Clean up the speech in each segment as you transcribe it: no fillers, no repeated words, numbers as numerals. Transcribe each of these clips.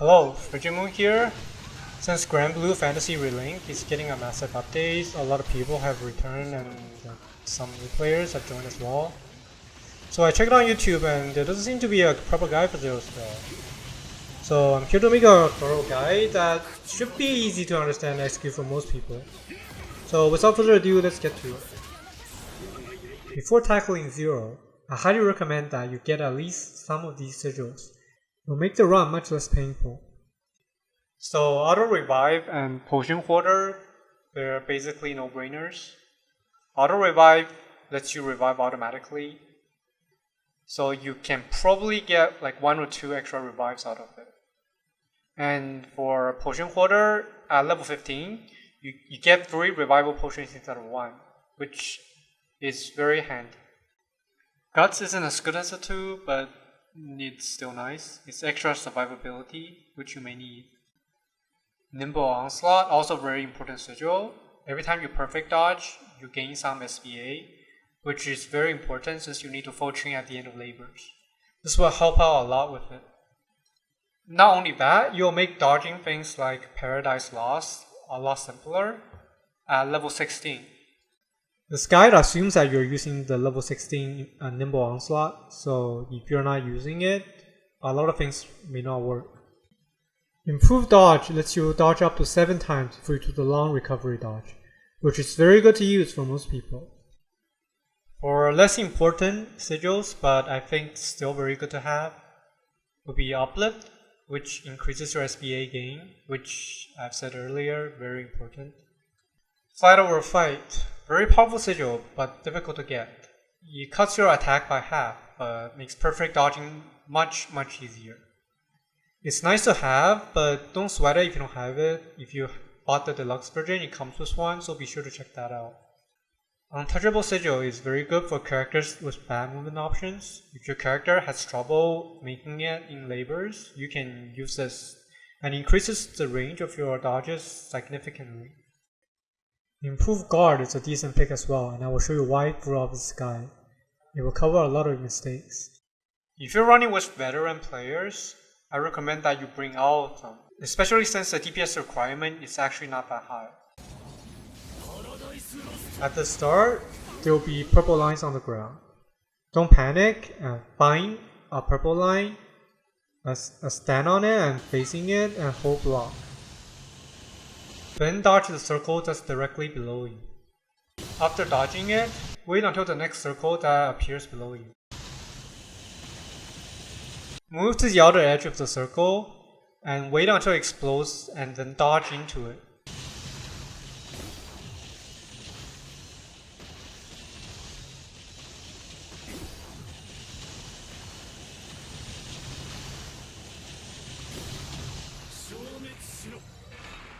Hello, Moon here. Since Granblue Fantasy Relink is getting a massive update, a lot of people have returned and some new players have joined as well. So I checked on YouTube and there doesn't seem to be a proper guide for Zero Spell. So I'm here to make a thorough guide that should be easy to understand and execute for most people. So without further ado, let's get to it. Before tackling Zero, I highly recommend that you get at least some of these sigils. It will make the run much less painful. So Auto Revive and Potion Hoarder, they're basically no-brainers. Auto Revive lets you revive automatically, so you can probably get like 1 or 2 extra revives out of it. And for Potion Hoarder, at level 15, you get 3 revival potions instead of 1, which is very handy. Guts isn't as good as the 2, but it's still nice. It's extra survivability, which you may need. Nimble Onslaught, also very important sigil. Every time you perfect dodge, you gain some SVA, which is very important since you need to full chain at the end of labors. This will help out a lot with it. Not only that, you'll make dodging things like Paradise Lost a lot simpler at level 16. This guide assumes that you're using the level 16 Nimble Onslaught, so if you're not using it, a lot of things may not work. Improved Dodge lets you dodge up to 7 times before you do the long recovery dodge, which is very good to use for most people. For less important sigils, but I think still very good to have, would be Uplift, which increases your SBA gain, which I've said earlier, very important. Fight Over Fight, very powerful sigil, but difficult to get. It cuts your attack by half, but makes perfect dodging much easier. It's nice to have, but don't sweat it if you don't have it. If you bought the deluxe version, it comes with one, so be sure to check that out. Untouchable Sigil is very good for characters with bad movement options. If your character has trouble making it in labors, you can use this, and increases the range of your dodges significantly. Improved Guard is a decent pick as well, and I will show you why throughout this guide. It will cover a lot of mistakes. If you're running with veteran players, I recommend that you bring all of them, especially since the DPS requirement is actually not that high. At the start, there will be purple lines on the ground. Don't panic and find a purple line, stand on it and facing it and hold block. Then dodge the circle that's directly below you. After dodging it, wait until the next circle that appears below you. Move to the outer edge of the circle and wait until it explodes and then dodge into it.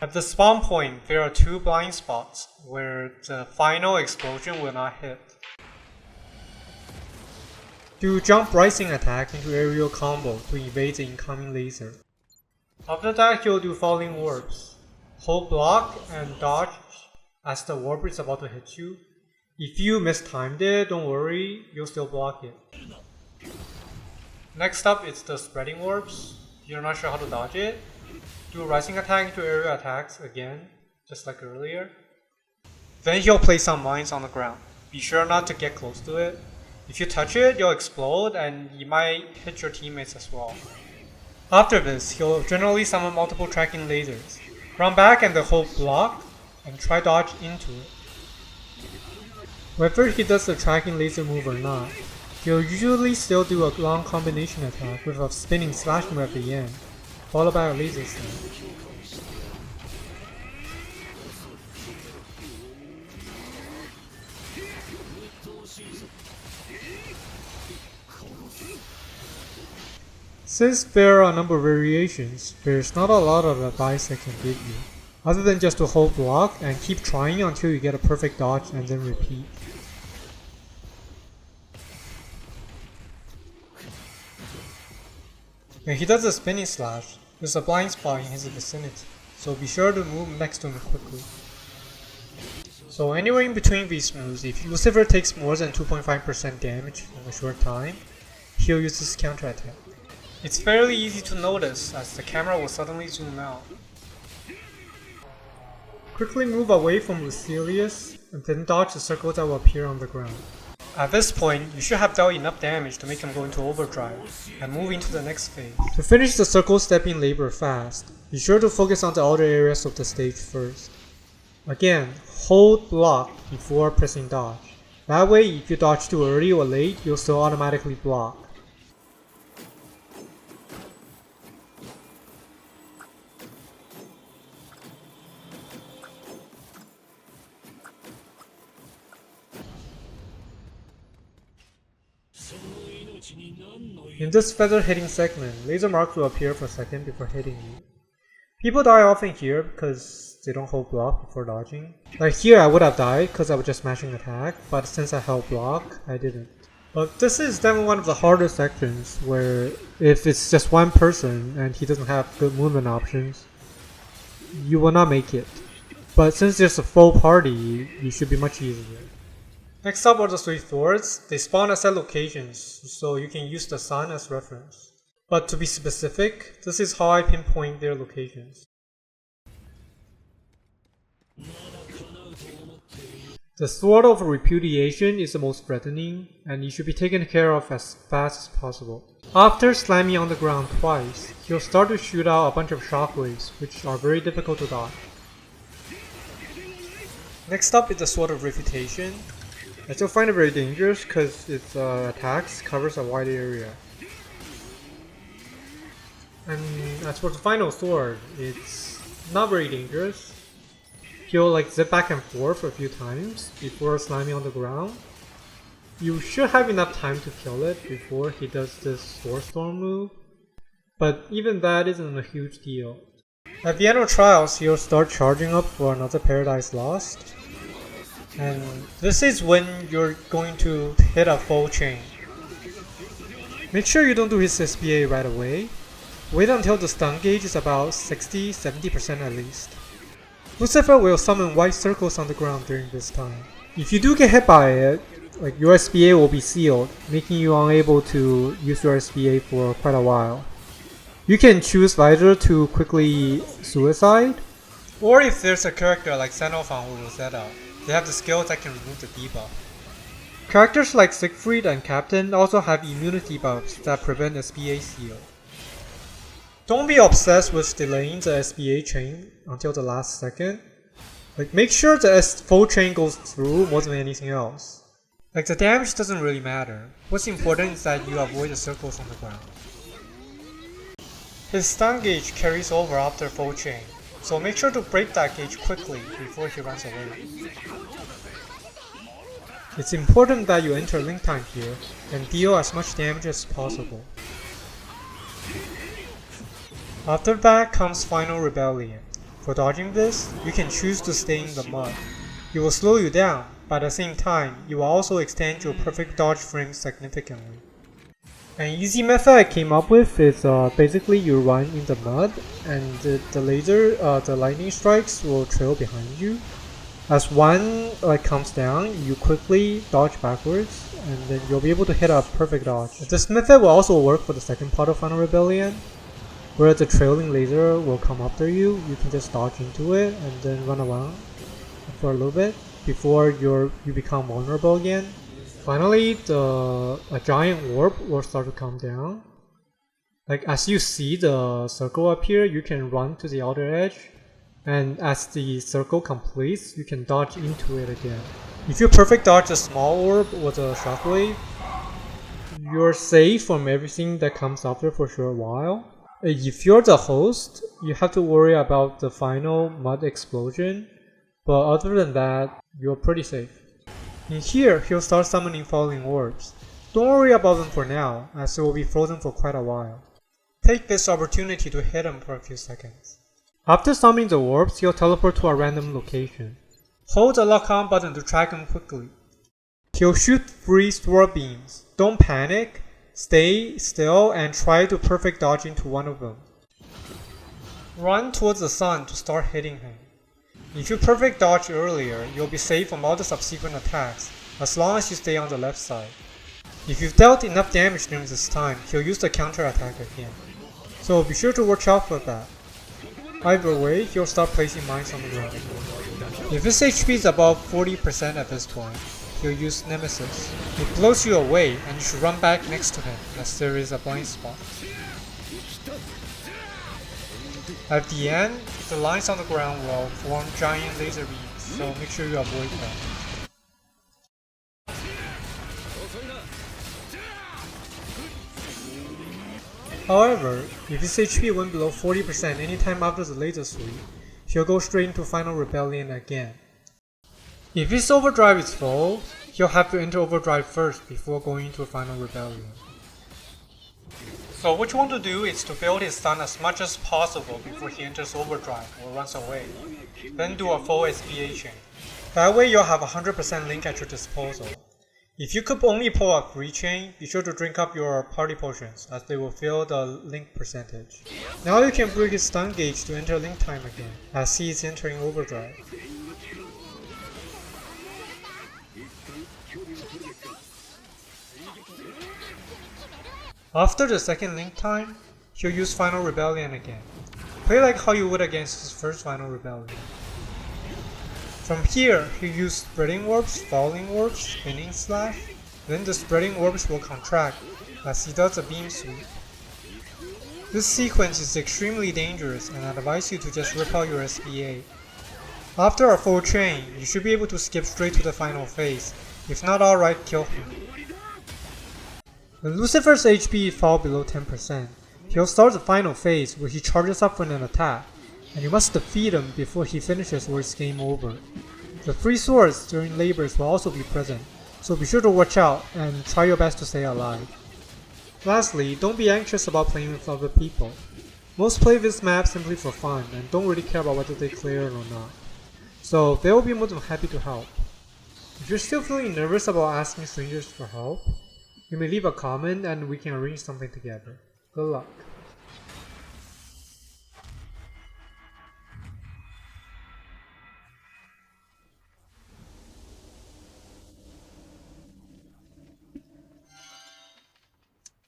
At the spawn point, there are 2 blind spots where the final explosion will not hit. Do jump rising attack into aerial combo to evade the incoming laser. After that, you'll do falling warps. Hold block and dodge as the warp is about to hit you. If you mistimed it, don't worry, you'll still block it. Next up is the spreading warps. If you're not sure how to dodge it, do rising attack into aerial attacks again, just like earlier. Then he'll place some mines on the ground. Be sure not to get close to it. If you touch it, you'll explode and you might hit your teammates as well. After this, he'll generally summon multiple tracking lasers. Run back and then hold block and try dodge into it. Whether he does the tracking laser move or not, he'll usually still do a long combination attack with a spinning slash move at the end, followed by a laser slam. Since there are a number of variations, there's not a lot of advice I can give you, other than just to hold block and keep trying until you get a perfect dodge and then repeat. When he does a spinning slash, there's a blind spot in his vicinity, so be sure to move next to him quickly. So anywhere in between these moves, if Lucifer takes more than 2.5% damage in a short time, he'll use his counter attack. It's fairly easy to notice as the camera will suddenly zoom out. Quickly move away from Lucilius and then dodge the circle that will appear on the ground. At this point, you should have dealt enough damage to make him go into overdrive and move into the next phase. To finish the circle stepping labor fast, be sure to focus on the outer areas of the stage first. Again, hold block before pressing dodge. That way, if you dodge too early or late, you'll still automatically block. In this feather hitting segment, laser marks will appear for a second before hitting you. People die often here because they don't hold block before dodging. Like here I would have died because I was just smashing attack, but since I held block, I didn't. But this is definitely one of the harder sections where if it's just one person and he doesn't have good movement options, you will not make it. But since there's a full party, you should be much easier. Next up are the 3 swords. They spawn at set locations, so you can use the sun as reference. But to be specific, this is how I pinpoint their locations. The Sword of Repudiation is the most threatening, and it should be taken care of as fast as possible. After slamming on the ground twice, he'll start to shoot out a bunch of shockwaves, which are very difficult to dodge. Next up is the Sword of Refutation. I still find it very dangerous because its attacks covers a wide area. And as for the final sword, it's not very dangerous. He'll like zip back and forth a few times before slamming on the ground. You should have enough time to kill it before he does this Sword Storm move, but even that isn't a huge deal. At the end of trials, he'll start charging up for another Paradise Lost. And this is when you're going to hit a full chain. Make sure you don't do his SBA right away. Wait until the stun gauge is about 60-70% at least. Lucifer will summon white circles on the ground during this time. If you do get hit by it, like your SBA will be sealed, making you unable to use your SBA for quite a while. You can choose either to quickly suicide, or if there's a character like Xenophon or Rosetta, they have the skills that can remove the debuff. Characters like Siegfried and Captain also have immunity buffs that prevent SBA seal. Don't be obsessed with delaying the SBA chain until the last second. Like, make sure the full chain goes through more than anything else. Like, the damage doesn't really matter. What's important is that you avoid the circles on the ground. His stun gauge carries over after full chain, so make sure to break that gauge quickly before he runs away. It's important that you enter link time here and deal as much damage as possible. After that comes Final Rebellion. For dodging this, you can choose to stay in the mud. It will slow you down, but at the same time, it will also extend your perfect dodge frame significantly. An easy method I came up with is basically you run in the mud and the lightning strikes will trail behind you. As one comes down, you quickly dodge backwards and then you'll be able to hit a perfect dodge. This method will also work for the second part of Final Rebellion, where the trailing laser will come after you. You can just dodge into it and then run around for a little bit before you become vulnerable again. Finally, a giant warp will start to come down. Like as you see the circle appear, you can run to the outer edge, and as the circle completes, you can dodge into it again. If you perfect dodge a small orb with a shockwave, you're safe from everything that comes after for a short while. If you're the host, you have to worry about the final mud explosion, but other than that, you're pretty safe. In here, he'll start summoning falling orbs. Don't worry about them for now, as they will be frozen for quite a while. Take this opportunity to hit him for a few seconds. After summoning the orbs, he'll teleport to a random location. Hold the lock-on button to track him quickly. He'll shoot 3 sword beams. Don't panic. Stay still and try to perfect dodge into one of them. Run towards the sun to start hitting him. If you perfect dodge earlier, you'll be safe from all the subsequent attacks, as long as you stay on the left side. If you've dealt enough damage during this time, he'll use the counter attack again. So be sure to watch out for that. Either way, he'll start placing mines on the ground. If his HP is above 40% at this point, he'll use Nemesis. It blows you away and you should run back next to him as there is a blind spot. At the end, the lines on the ground will form giant laser beams, so make sure you avoid them. However, if his HP went below 40% anytime after the laser sweep, he'll go straight into Final Rebellion again. If his overdrive is full, he'll have to enter overdrive first before going into Final Rebellion. So what you want to do is to build his stun as much as possible before he enters overdrive or runs away. Then do a full SBA chain. That way you'll have 100% Link at your disposal. If you could only pull a free chain, be sure to drink up your party potions as they will fill the Link percentage. Now you can break his stun gauge to enter Link time again, as he is entering overdrive. After the second Link time, he'll use Final Rebellion again. Play like how you would against his first Final Rebellion. From here, he'll use Spreading Orbs, Falling Orbs, Spinning Slash, then the Spreading Orbs will contract as he does a beam sweep. This sequence is extremely dangerous and I advise you to just rip out your SBA. After a full chain, you should be able to skip straight to the final phase, if not outright kill him. When Lucifer's HP falls below 10%, he'll start the final phase where he charges up for an attack, and you must defeat him before he finishes or it's game over. The free swords during labors will also be present, so be sure to watch out and try your best to stay alive. Lastly, don't be anxious about playing with other people. Most play this map simply for fun and don't really care about whether they clear it or not, so they will be more than happy to help. If you're still feeling nervous about asking strangers for help, you may leave a comment and we can arrange something together. Good luck.